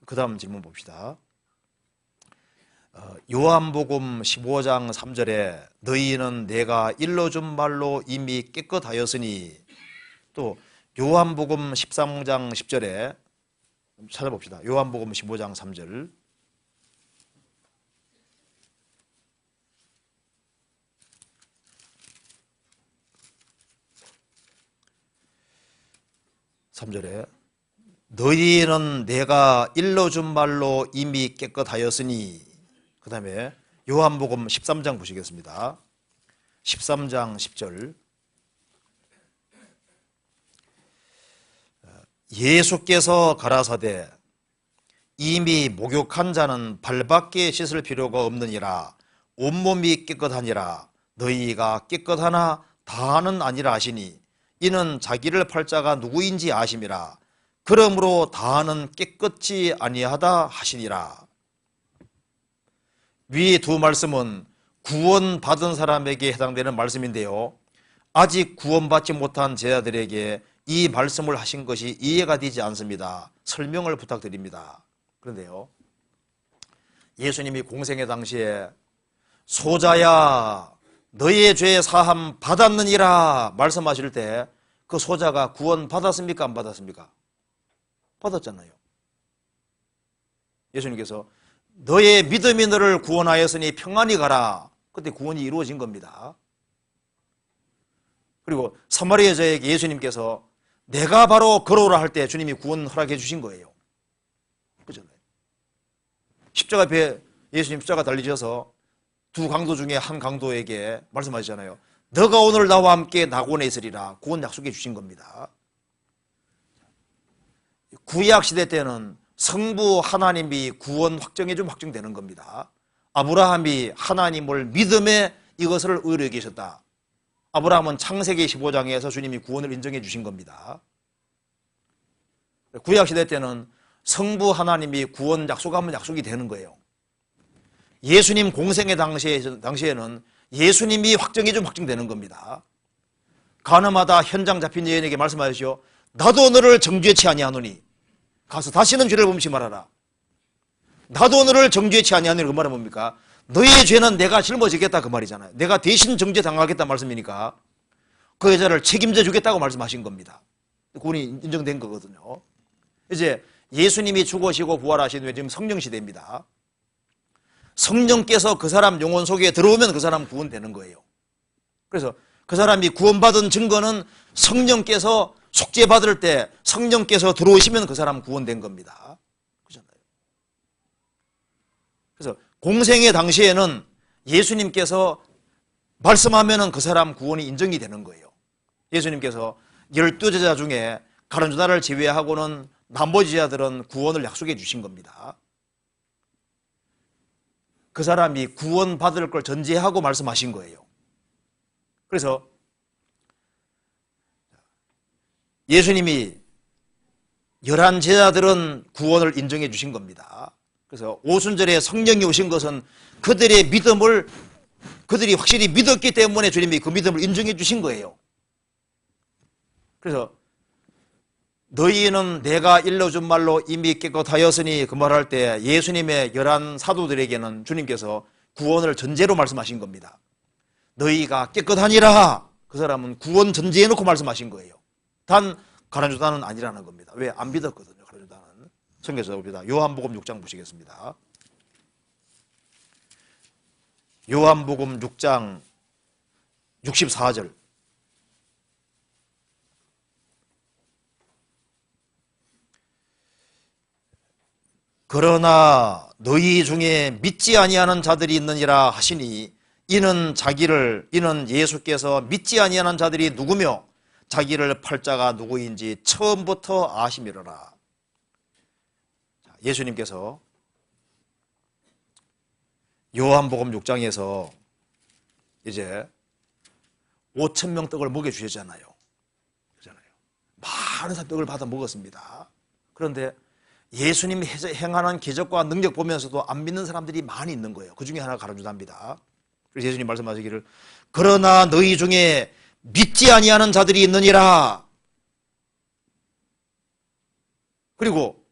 그 다음 질문 봅시다. 요한복음 15장 3절에 너희는 내가 일러준 말로 이미 깨끗하였으니, 또 요한복음 13장 10절에 찾아봅시다. 요한복음 15장 3절. 너희는 내가 일러준 말로 이미 깨끗하였으니. 그 다음에 요한복음 13장 보시겠습니다. 13장 10절. 예수께서 가라사대 이미 목욕한 자는 발밖에 씻을 필요가 없느니라. 온몸이 깨끗하니라. 너희가 깨끗하나 다는 아니라 하시니 이는 자기를 팔 자가 누구인지 아심이라. 그러므로 다는 깨끗이 아니하다 하시니라. 위 두 말씀은 구원받은 사람에게 해당되는 말씀인데요, 아직 구원받지 못한 제자들에게 이 말씀을 하신 것이 이해가 되지 않습니다. 설명을 부탁드립니다. 그런데요, 예수님이 공생의 당시에 소자야 너의 죄 사함 받았느니라 말씀하실 때 그 소자가 구원 받았습니까? 안 받았습니까? 받았잖아요. 예수님께서 너의 믿음이 너를 구원하였으니 평안히 가라. 그때 구원이 이루어진 겁니다. 그리고 사마리아 여자에게 예수님께서 내가 바로 걸어오라 할 때 주님이 구원 허락해 주신 거예요. 그잖아요. 십자가 앞에 예수님 십자가 달리셔서 두 강도 중에 한 강도에게 말씀하시잖아요. 너가 오늘 나와 함께 낙원에 있으리라. 구원 약속해 주신 겁니다. 구약 시대 때는 성부 하나님이 구원 확정해 주면 확정되는 겁니다. 아브라함이 하나님을 믿음에 이것을 의뢰해 계셨다. 아브라함은 창세기 15장에서 주님이 구원을 인정해 주신 겁니다. 구약 시대 때는 성부 하나님이 구원 약속하면 약속이 되는 거예요. 예수님 공생의 당시에는 예수님이 확정해 주면 확정되는 겁니다. 가늠하다 현장 잡힌 여인에게 말씀하시오. 나도 너를 정죄치 아니하노니 가서 다시는 죄를 범치 말아라. 나도 너를 정죄치 아니하노니 그 말은 뭡니까? 너의 죄는 내가 짊어지겠다 그 말이잖아요. 내가 대신 정죄당하겠다 말씀이니까 그 여자를 책임져 주겠다고 말씀하신 겁니다. 구원이 인정된 거거든요. 이제 예수님이 죽으시고 부활하신 후에 지금 성령 시대입니다. 성령께서 그 사람 영혼 속에 들어오면 그 사람 구원되는 거예요. 그래서 그 사람이 구원받은 증거는 성령께서 속죄받을 때 성령께서 들어오시면 그 사람 구원된 겁니다. 그렇잖아요. 그래서 공생의 당시에는 예수님께서 말씀하면은 그 사람 구원이 인정이 되는 거예요. 예수님께서 12제자 중에 가룟 유다를 제외하고는 나머지 제자들은 구원을 약속해 주신 겁니다. 그 사람이 구원받을 걸 전제하고 말씀하신 거예요. 그래서 예수님이 11제자들은 구원을 인정해 주신 겁니다. 그래서 오순절에 성령이 오신 것은 그들의 믿음을 그들이 확실히 믿었기 때문에 주님이 그 믿음을 인정해 주신 거예요. 그래서 너희는 내가 일러준 말로 이미 깨끗하였으니 그 말할 때 예수님의 11 사도들에게는 주님께서 구원을 전제로 말씀하신 겁니다. 너희가 깨끗하니라. 그 사람은 구원 전제해 놓고 말씀하신 거예요. 단 가룟 유다는 아니라는 겁니다. 왜? 안 믿었거든요. 가룟 유다는. 성경에서 봅니다. 요한복음 6장 보시겠습니다. 요한복음 6장 64절. 그러나 너희 중에 믿지 아니하는 자들이 있느니라 하시니 이는 예수께서 믿지 아니하는 자들이 누구며 자기를 팔 자가 누구인지 처음부터 아심이로라. 예수님께서 요한복음 6장에서 이제 5,000명 떡을 먹여주셨잖아요. 많은 사람 떡을 받아 먹었습니다. 그런데 예수님이 행하는 기적과 능력 보면서도 안 믿는 사람들이 많이 있는 거예요. 그 중에 하나가 가룟 유다입니다. 그래서 예수님 말씀하시기를 그러나 너희 중에 믿지 아니하는 자들이 있느니라. 그리고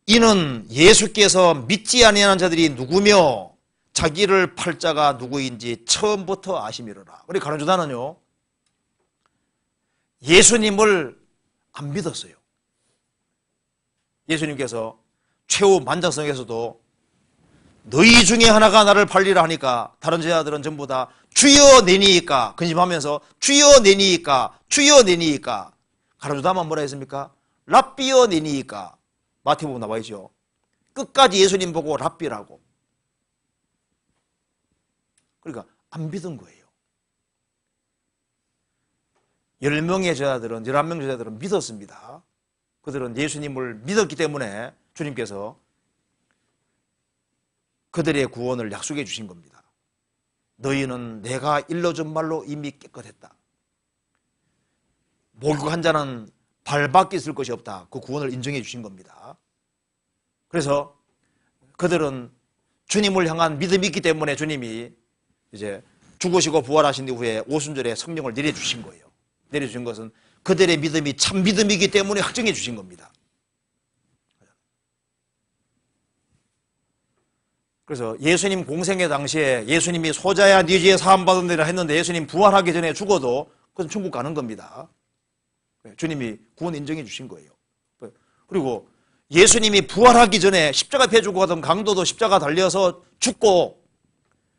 이는 예수께서 믿지 아니하는 자들이 누구며 자기를 팔 자가 누구인지 처음부터 아심이로라. 우리 가룟유다는요, 예수님을 안 믿었어요. 예수님께서 최후 만장성에서도 너희 중에 하나가 나를 팔리라 하니까 다른 제자들은 전부 다 주여 내니이까 근심하면서 주여 내니이까 주여 내니이까, 가룟유다만 뭐라 했습니까? 랍비여 내니이까. 마태복음 나와 있죠. 끝까지 예수님 보고 랍비라고. 그러니까 안 믿은 거예요. 10명의 제자들은, 11명 제자들은 믿었습니다. 그들은 예수님을 믿었기 때문에 주님께서 그들의 구원을 약속해 주신 겁니다. 너희는 내가 일러준 말로 이미 깨끗했다. 목욕한 자는 발밖에 쓸 것이 없다. 그 구원을 인정해 주신 겁니다. 그래서 그들은 주님을 향한 믿음이 있기 때문에 주님이 이제 죽으시고 부활하신 이후에 오순절에 성령을 내려주신 거예요. 내려주신 것은 그들의 믿음이 참 믿음이기 때문에 확정해 주신 겁니다. 그래서 예수님 공생의 당시에 예수님이 소자야 네 죄 사함 받으리라 했는데 예수님 부활하기 전에 죽어도 그건 천국 가는 겁니다. 주님이 구원 인정해 주신 거예요. 그리고 예수님이 부활하기 전에 십자가 펴 주고 가던 강도도 십자가 달려서 죽고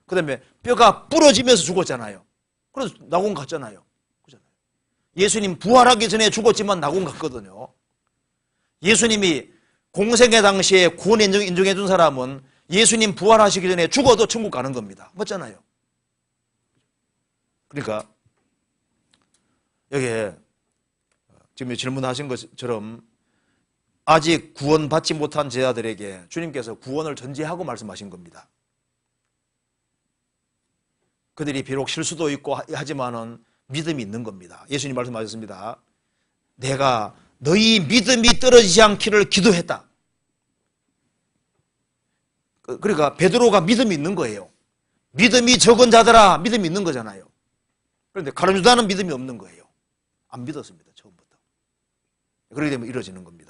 그 다음에 뼈가 부러지면서 죽었잖아요. 그래서 낙원 갔잖아요. 예수님 부활하기 전에 죽었지만 낙원 갔거든요. 예수님이 공생의 당시에 구원 인정해 준 사람은 예수님 부활하시기 전에 죽어도 천국 가는 겁니다. 맞잖아요. 그러니까 여기에 지금 질문하신 것처럼 아직 구원받지 못한 제자들에게 주님께서 구원을 전제하고 말씀하신 겁니다. 그들이 비록 실수도 있고 하지만은 믿음이 있는 겁니다. 예수님 말씀하셨습니다. 내가 너희 믿음이 떨어지지 않기를 기도했다. 그러니까 베드로가 믿음이 있는 거예요. 믿음이 적은 자들아, 믿음이 있는 거잖아요. 그런데 가룟유다는 믿음이 없는 거예요. 안 믿었습니다, 처음부터. 그렇게 되면 이루어지는 겁니다.